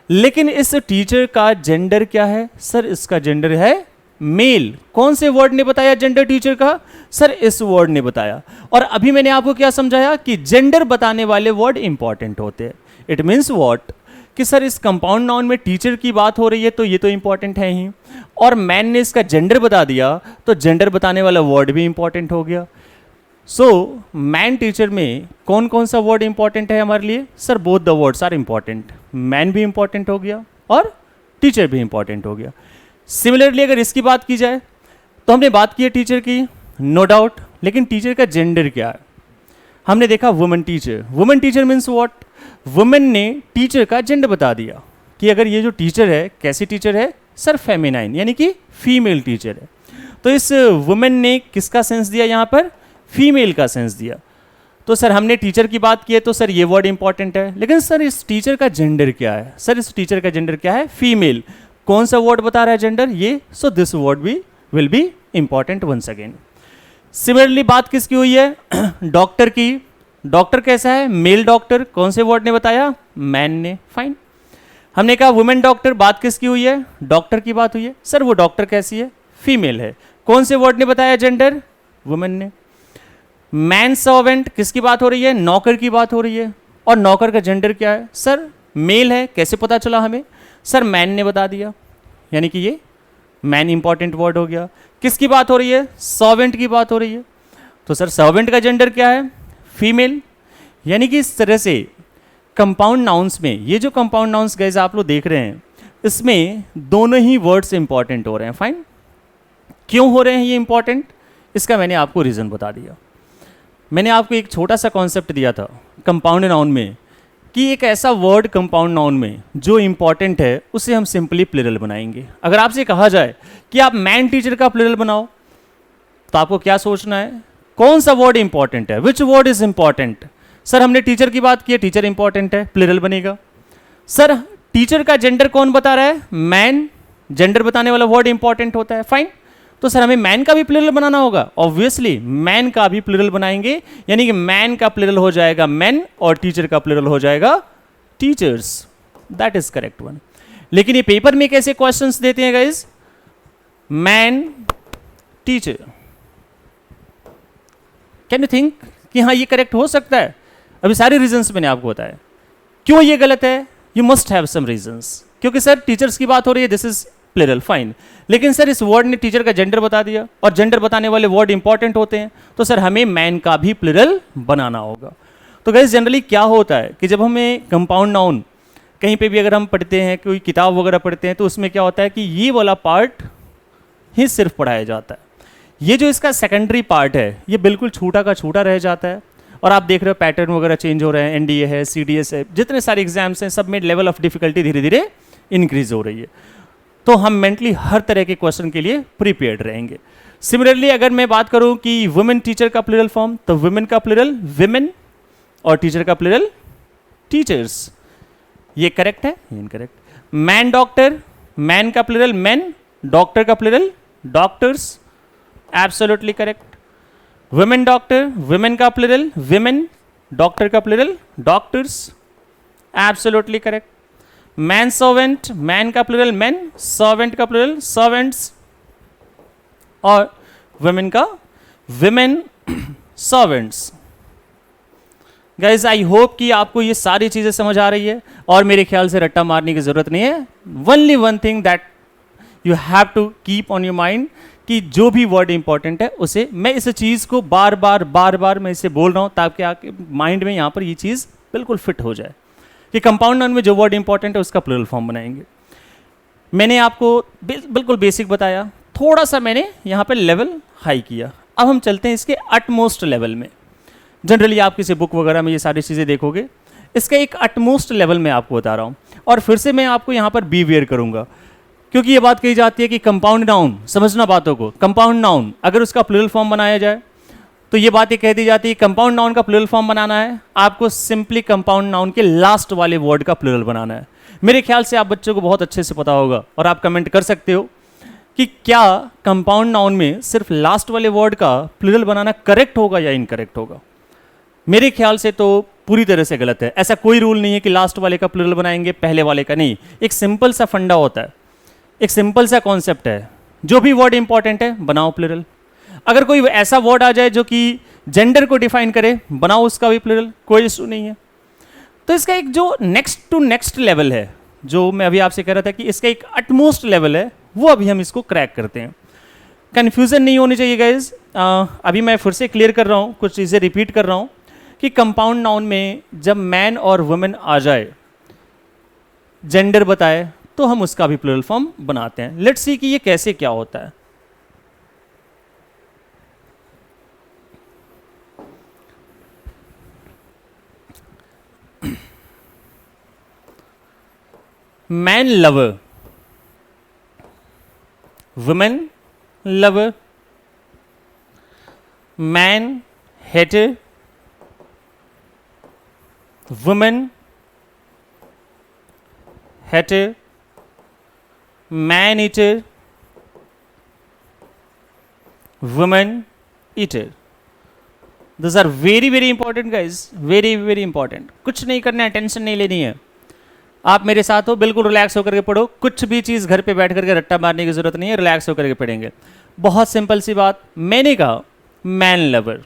लेकिन इस टीचर का जेंडर क्या है, सर इसका जेंडर है मेल। कौन से वर्ड ने बताया जेंडर टीचर का, सर इस वर्ड ने बताया। और अभी मैंने आपको क्या समझाया कि जेंडर बताने वाले वर्ड इंपॉर्टेंट होते हैं। इट मीन्स व्हाट, कि सर इस कंपाउंड नाउन में टीचर की बात हो रही है तो ये तो इंपॉर्टेंट है ही, और मैन ने इसका जेंडर बता दिया तो जेंडर बताने वाला वर्ड भी इंपॉर्टेंट हो गया। सो मैन टीचर में कौन कौन सा वर्ड इंपॉर्टेंट है हमारे लिए, sir both the words are important. Man भी इंपॉर्टेंट हो गया और टीचर भी इंपॉर्टेंट हो गया। सिमिलरली अगर इसकी बात की जाए तो हमने बात की है टीचर की, नो डाउट, लेकिन टीचर का जेंडर क्या है, हमने देखा women teacher. Women teacher means what, women ने टीचर का जेंडर बता दिया कि अगर ये जो टीचर है कैसी टीचर है, सर फेमिनाइन, यानी कि फीमेल टीचर है। तो इस वुमेन ने किसका सेंस दिया, यहाँ पर फीमेल का सेंस दिया। तो सर हमने टीचर की बात की है तो सर ये वर्ड इंपॉर्टेंट है, लेकिन सर इस टीचर का जेंडर क्या है, सर इस टीचर का जेंडर क्या है, फीमेल। कौन सा वर्ड बता रहा है जेंडर, ये। सो दिस वर्ड भी will be important once again. Similarly बात किसकी हुई है, डॉक्टर की। डॉक्टर कैसा है, मेल डॉक्टर। कौन से वर्ड ने बताया, मैन ने, फाइन। हमने कहा वुमेन डॉक्टर, बात किसकी हुई है, डॉक्टर की बात हुई है। सर वो डॉक्टर कैसी है, फीमेल है। कौन से वर्ड ने बताया जेंडर, वुमेन ने। मैन सर्वेंट, किसकी बात हो रही है, नौकर की बात हो रही है, और नौकर का जेंडर क्या है, सर मेल है। कैसे पता चला हमें, सर मैन ने बता दिया, यानी कि ये मैन इंपॉर्टेंट वर्ड हो गया। किसकी बात हो रही है, सर्वेंट की बात हो रही है, तो सर सर्वेंट का जेंडर क्या है, फीमेल। यानी कि इस तरह से कंपाउंड नाउन्स में, ये जो कंपाउंड नाउन्स गाइस आप लोग देख रहे हैं, इसमें दोनों ही वर्ड्स इंपॉर्टेंट हो रहे हैं। फाइन, क्यों हो रहे हैं ये इंपॉर्टेंट, इसका मैंने आपको रीज़न बता दिया। मैंने आपको एक छोटा सा कॉन्सेप्ट दिया था कंपाउंड नाउन में, कि एक ऐसा वर्ड कंपाउंड नाउन में जो इंपॉर्टेंट है उसे हम सिंपली प्लूरल बनाएंगे। अगर आपसे कहा जाए कि आप मैन टीचर का प्लूरल बनाओ, तो आपको क्या सोचना है, कौन सा वर्ड इंपॉर्टेंट है, विच वर्ड इज इंपॉर्टेंट। सर हमने टीचर की बात की है, टीचर इंपॉर्टेंट है, प्लूरल बनेगा। सर टीचर का जेंडर कौन बता रहा है, मैन, जेंडर बताने वाला वर्ड इंपॉर्टेंट होता है, फाइन। तो सर हमें मैन का भी प्लूरल बनाना होगा, ऑब्वियसली मैन का भी प्लूरल बनाएंगे, यानी कि मैन का प्लूरल हो जाएगा मैन और टीचर का प्लूरल हो जाएगा teachers. That is correct one. लेकिन ये पेपर में कैसे क्वेश्चंस देते हैं guys, man teacher. Can you think कि हाँ ये करेक्ट हो सकता है, अभी सारे रीजंस मैंने आपको बताया क्यों ये गलत है। You must have some reasons, क्योंकि सर टीचर्स की बात हो रही है, दिस इज प्लूरल, फाइन। लेकिन सर इस वर्ड ने टीचर का जेंडर बता दिया और जेंडर बताने वाले वर्ड इंपॉर्टेंट होते हैं, तो सर हमें मैन का भी प्लूरल बनाना होगा। तो गाइस जनरली क्या होता है कि जब हमें कंपाउंड नाउन कहीं पे भी अगर हम पढ़ते हैं, कोई किताब वगैरह पढ़ते हैं, तो उसमें क्या होता है कि ये वाला पार्ट ही सिर्फ पढ़ाया जाता है। ये जो इसका सेकेंडरी पार्ट है ये बिल्कुल छूटा का छूटा रह जाता है। और आप देख रहे हो पैटर्न वगैरह चेंज हो रहे हैं, एनडीए है, सीडीएस है, जितने सारे एग्जाम्स हैं, सब में लेवल ऑफ डिफिकल्टी धीरे धीरे इंक्रीज हो रही है। तो हम मेंटली हर तरह के क्वेश्चन के लिए प्रिपेयर्ड रहेंगे। सिमिलरली अगर मैं बात करूं कि वुमेन टीचर का प्लूरल फॉर्म, तो वुमेन का प्लूरल विमेन और टीचर का प्लूरल टीचर्स। ये करेक्ट है, ये इनकरेक्ट। मैन डॉक्टर, मैन का प्लूरल मैन, डॉक्टर का plural doctors, absolutely correct. Woman doctor, woman का प्लूरल विमेन, डॉक्टर का plural doctors, absolutely correct. Man servant, man का प्लूरल मैन, सर्वेंट का प्लूरल सर्वेंट्स, और वुमेन का women servants. Guys I hope कि आपको ये सारी चीजें समझ आ रही है और मेरे ख्याल से रट्टा मारने की जरूरत नहीं है। Only one thing that you have to keep on your mind, कि जो भी वर्ड इंपॉर्टेंट है उसे, मैं इस चीज को बार बार मैं इसे बोल रहा हूं ताकि आपके माइंड में यहां पर ये चीज बिल्कुल फिट हो जाए कि कंपाउंड नाउन में जो वर्ड इंपॉर्टेंट है उसका प्लूरल फॉर्म बनाएंगे। मैंने आपको बिल्कुल बेसिक बताया, थोड़ा सा मैंने यहाँ पे लेवल हाई किया। अब हम चलते हैं इसके अटमोस्ट लेवल में। जनरली आप किसी बुक वगैरह में ये सारी चीज़ें देखोगे, इसका एक अटमोस्ट लेवल मैं आपको बता रहा हूँ। और फिर से मैं आपको यहाँ पर बी वेयर करूँगा, क्योंकि ये बात कही जाती है कि कंपाउंड नाउन, समझना बातों को, कंपाउंड नाउन अगर उसका प्लूरल फॉर्म बनाया जाए तो ये बात ये कह दी जाती है कंपाउंड नाउन का प्लूरल फॉर्म बनाना है, आपको सिंपली कंपाउंड नाउन के लास्ट वाले वर्ड का प्लूरल बनाना है। मेरे ख्याल से आप बच्चों को बहुत अच्छे से पता होगा और आप कमेंट कर सकते हो कि क्या कंपाउंड नाउन में सिर्फ लास्ट वाले वर्ड का प्लूरल बनाना करेक्ट होगा या इनकरेक्ट होगा। मेरे ख्याल से तो पूरी तरह से गलत है। ऐसा कोई रूल नहीं है कि लास्ट वाले का प्लूरल बनाएंगे पहले वाले का नहीं। एक सिंपल सा फंडा होता है, एक सिंपल सा कॉन्सेप्ट है, जो भी वर्ड इंपॉर्टेंट है बनाओ प्लूरल। अगर कोई ऐसा वर्ड आ जाए जो कि जेंडर को डिफाइन करे, बनाओ उसका भी प्लूरल, कोई इशू नहीं है। तो इसका एक जो नेक्स्ट टू नेक्स्ट लेवल है, जो मैं अभी आपसे कह रहा था कि इसका एक अटमोस्ट लेवल है, वो अभी हम इसको क्रैक करते हैं। कन्फ्यूजन नहीं होनी चाहिए गाइज। अभी मैं फिर से क्लियर कर रहा हूँ, कुछ चीज़ें रिपीट कर रहा हूँ कि कंपाउंड नाउन में जब मैन और वुमेन आ जाए, जेंडर बताए, तो हम उसका भी प्लूरल फॉर्म बनाते हैं। लेट्स सी कि ये कैसे क्या होता है। Man lover, woman lover, man hater, woman hater, man eater, woman eater. This are very very important guys, very very important. कुछ नहीं करना है, टेंशन नहीं लेनी है। आप मेरे साथ हो, बिल्कुल रिलैक्स होकर के पढ़ो। कुछ भी चीज़ घर पे बैठ करके रट्टा मारने की जरूरत नहीं है, रिलैक्स होकर के पढ़ेंगे। बहुत सिंपल सी बात, मैंने कहा मैन लवर,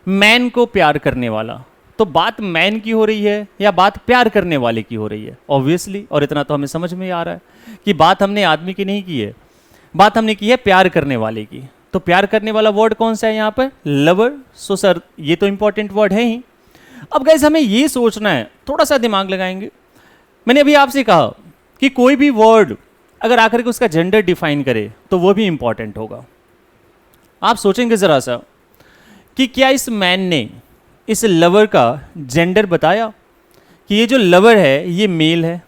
मैन को प्यार करने वाला, तो बात मैन की हो रही है या बात प्यार करने वाले की हो रही है? ऑब्वियसली, और इतना तो हमें समझ में आ रहा है कि बात हमने आदमी की नहीं की है, बात हमने की है प्यार करने वाले की। तो प्यार करने वाला वर्ड कौन सा है यहाँ पर? लवर। सो सर ये तो इंपॉर्टेंट वर्ड है ही। अब गाइस हमें ये सोचना है, थोड़ा सा दिमाग लगाएंगे। मैंने अभी आपसे कहा कि कोई भी वर्ड अगर आकर के उसका जेंडर डिफाइन करे तो वो भी इंपॉर्टेंट होगा। आप सोचेंगे जरा सा कि क्या इस मैन ने इस लवर का जेंडर बताया कि ये जो लवर है ये मेल है?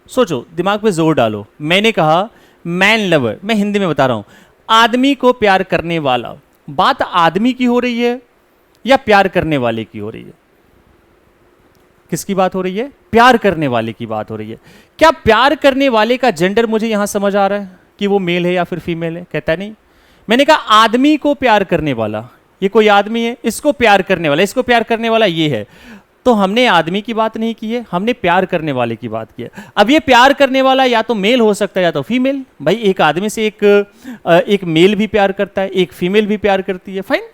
सोचो, दिमाग पे जोर डालो। मैंने कहा मैन लवर, मैं हिंदी में बता रहा हूं, आदमी को प्यार करने वाला। बात आदमी की हो रही है या प्यार करने वाले की हो रही है? किसकी बात हो रही है? प्यार करने वाले की बात हो रही है। क्या प्यार करने वाले का जेंडर मुझे यहां समझ आ रहा है कि वो मेल है या फिर फीमेल है? कहता नहीं। मैंने कहा आदमी को प्यार करने वाला, ये कोई आदमी है, इसको प्यार करने वाला, इसको प्यार करने वाला ये है। तो हमने आदमी की बात नहीं की है, हमने प्यार करने वाले की बात की है। अब ये प्यार करने वाला या तो मेल हो सकता है या तो फीमेल। भाई एक आदमी से एक मेल भी प्यार करता है, एक फीमेल भी प्यार करती है, फाइन।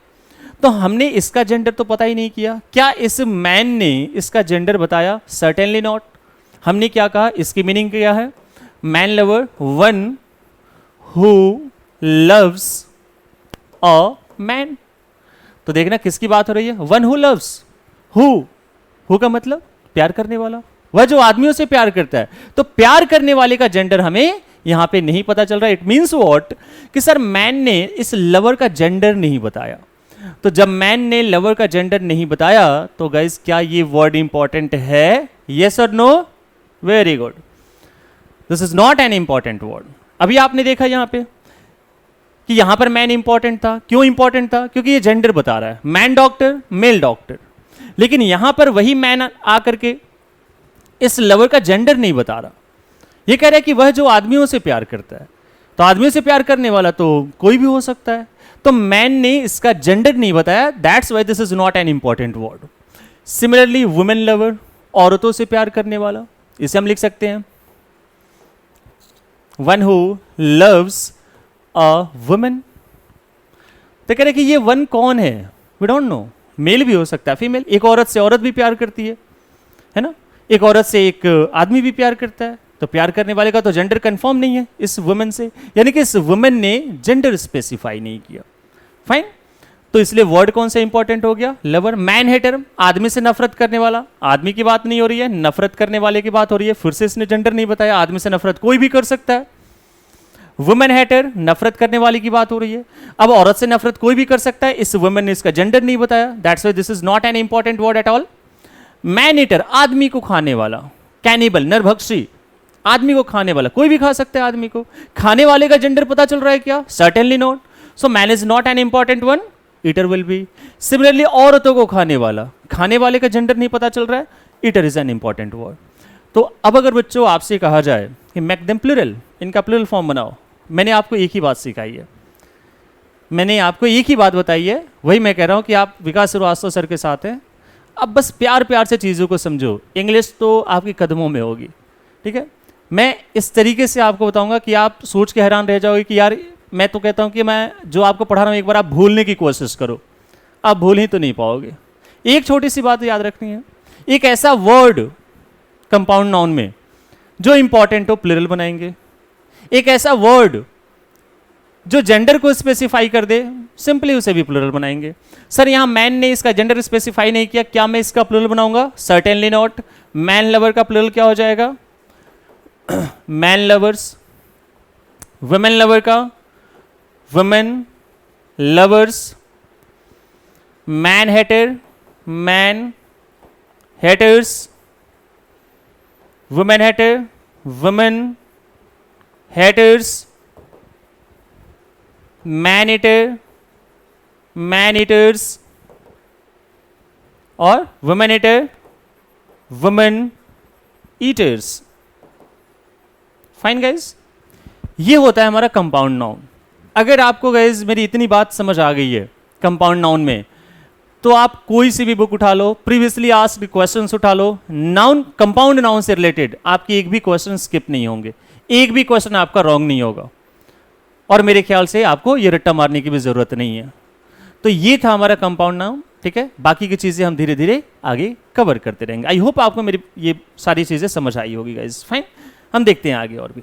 तो हमने इसका जेंडर तो पता ही नहीं किया। क्या इस मैन ने इसका जेंडर बताया? Certainly not. हमने क्या कहा? इसकी मीनिंग क्या है? Man lover, one who loves a man. तो देखना किसकी बात हो रही है? One who loves. हु का मतलब प्यार करने वाला, वह जो आदमियों से प्यार करता है। तो प्यार करने वाले का जेंडर हमें यहां पे नहीं पता चल रहा। इट मीन्स व्हाट कि सर मैन ने इस लवर का जेंडर नहीं बताया। तो जब मैन ने लवर का जेंडर नहीं बताया तो गाइस क्या ये वर्ड इंपॉर्टेंट है? यस और no? Very good, this is not an important word. अभी आपने देखा यहां पे कि यहां पर मैन इंपॉर्टेंट था। क्यों इंपॉर्टेंट था? क्योंकि ये जेंडर बता रहा है, मैन डॉक्टर, मेल डॉक्टर। लेकिन यहां पर वही मैन आकर के इस लवर का जेंडर नहीं बता रहा। ये कह रहा है कि वह जो आदमियों से प्यार करता है। तो आदमियों से प्यार करने वाला तो कोई भी हो सकता है। तो मैन ने इसका जेंडर नहीं बताया, that's why this is not an important word. Similarly women lover, औरतों से प्यार करने वाला, इसे हम लिख सकते हैं one who loves a women. तो कह रहे कि ये वन कौन है? We don't know. मेल भी हो सकता है, फीमेल। एक औरत से औरत भी प्यार करती है ना? एक औरत से एक आदमी भी प्यार करता है। तो प्यार करने वाले का तो जेंडर कंफर्म नहीं है इस वुमेन से, यानी कि इस वुमेन ने जेंडर स्पेसिफाई नहीं किया। फाइन। तो इसलिए वर्ड कौन सा इंपॉर्टेंट हो गया? लवर। मैन हेटर, आदमी से नफरत करने वाला। आदमी की बात नहीं हो रही है, नफरत करने वाले की बात हो रही है। फिर से इसने जेंडर नहीं बताया, आदमी से नफरत कोई भी कर सकता है। वुमेन हेटर, नफरत करने वाली की बात हो रही है। अब औरत से नफरत कोई भी कर सकता है, इस वुमेन ने इसका जेंडर नहीं बताया, that's why this is not an important word at all. Man eater, आदमी को खाने वाला, कैनिबल, नरभक्षी, आदमी को खाने वाला, कोई भी खा सकता है आदमी को। खाने वाले का जेंडर पता चल रहा है क्या? Certainly not. So man is not an important one, eater will be. Similarly औरतों को खाने वाला, खाने वाले का जेंडर नहीं पता चल रहा है, eater is an important word. तो अब अगर बच्चों आपसे कहा जाए कि मेक देम प्लूरल, इनका प्लूरल फॉर्म बनाओ, मैंने आपको एक ही बात सिखाई है, मैंने आपको एक ही बात बताई है, वही मैं कह रहा हूं कि आप विकास श्रीवास्तव सर के साथ हैं। अब बस प्यार प्यार से चीज़ों को समझो, इंग्लिश तो आपके कदमों में होगी, ठीक है। मैं इस तरीके से आपको बताऊंगा कि आप सोच के हैरान रह जाओगे कि यार, मैं तो कहता हूं कि मैं जो आपको पढ़ा रहा हूं एक बार आप भूलने की कोशिश करो, आप भूल ही तो नहीं पाओगे। एक छोटी सी बात याद रखनी है, एक ऐसा वर्ड कंपाउंड नाउन में जो इंपॉर्टेंट हो प्लूरल बनाएंगे, एक ऐसा वर्ड जो जेंडर को स्पेसिफाई कर दे सिंपली उसे भी प्लूरल बनाएंगे। सर यहां मैन ने इसका जेंडर स्पेसिफाई नहीं किया, क्या मैं इसका प्लूरल बनाऊंगा? Certainly not. मैन लवर का प्लूरल क्या हो जाएगा? Man lovers. वुमेन लवर का women lovers. Man hater, man haters. Women hater, women haters. Man eater, man eaters. और women eater, women eaters. Fine guys, ये होता है हमारा कंपाउंड नाउन। अगर आपको गाइज मेरी इतनी बात समझ आ गई है कंपाउंड नाउन में, तो आप कोई सी भी बुक उठा लो, प्रीवियसली आस्क्ड क्वेश्चंस उठा लो, नाउन, कंपाउंड नाउन से रिलेटेड आपकी एक भी क्वेश्चन स्किप नहीं होंगे, एक भी क्वेश्चन आपका रॉन्ग नहीं होगा, और मेरे ख्याल से आपको ये रट्टा मारने की भी जरूरत नहीं है। तो ये था हमारा कंपाउंड नाउन, ठीक है। बाकी की चीजें हम धीरे धीरे आगे कवर करते रहेंगे। आई होप आपको मेरी ये सारी चीजें समझ आई होगी गाइज। फाइन, हम देखते हैं आगे और भी।